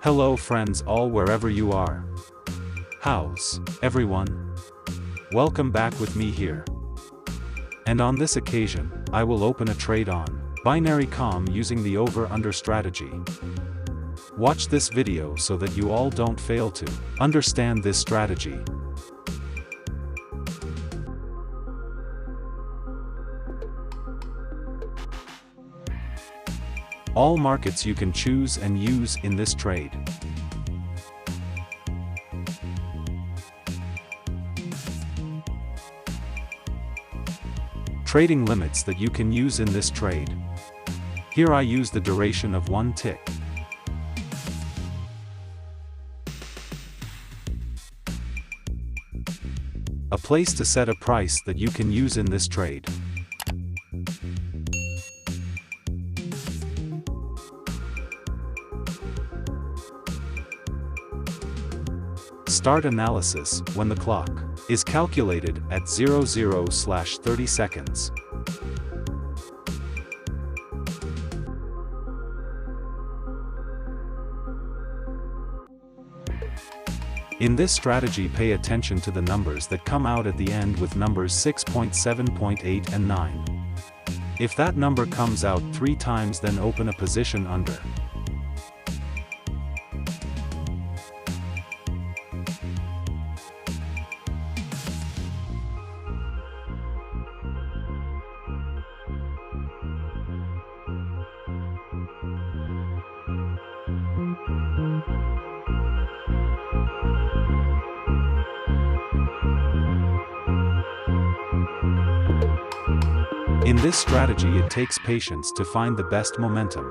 Hello friends all wherever you are. How's everyone? Welcome back with me here. And on this occasion, I will open a trade on binary com using the over-under strategy. Watch this video so that you all don't fail to understand this strategy. All markets you can choose and use in this trade. Trading limits that you can use in this trade. Here I use the duration of 1 tick. A place to set a price that you can use in this trade. Start analysis when the clock is calculated at 00/30 seconds. In this strategy, pay attention to the numbers that come out at the end with numbers 6.7.8 and 9. If that number comes out 3 times, then open a position under. In this strategy, it takes patience to find the best momentum.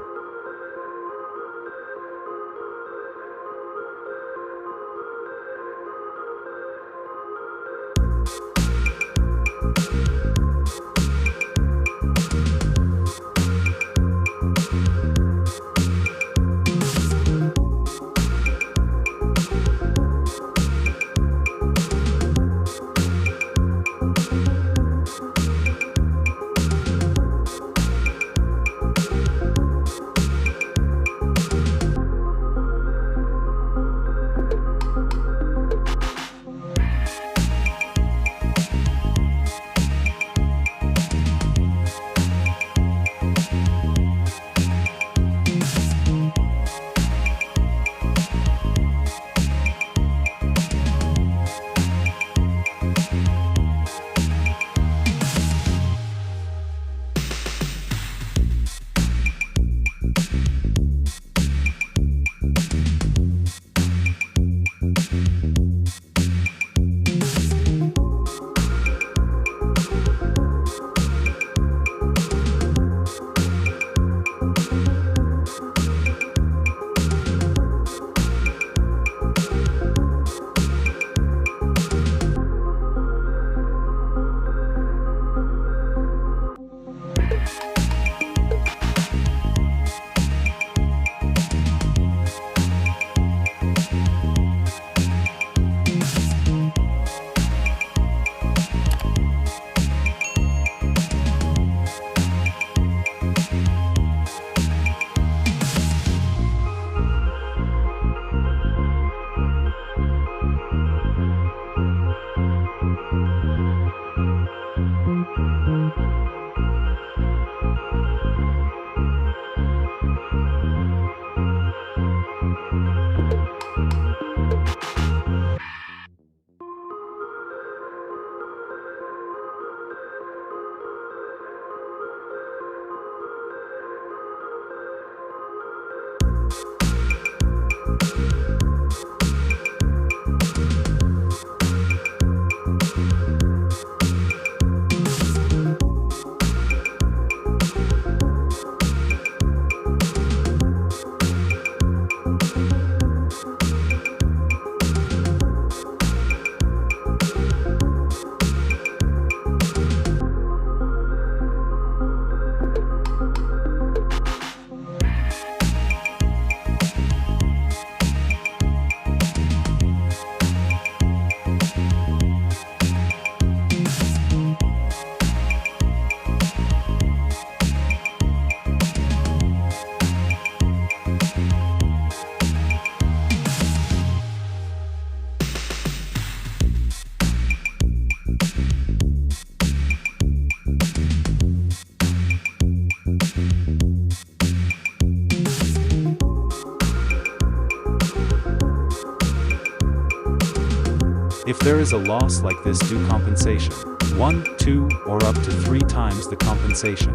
If there is a loss like this, do compensation. 1, 2, or up to 3 times the compensation.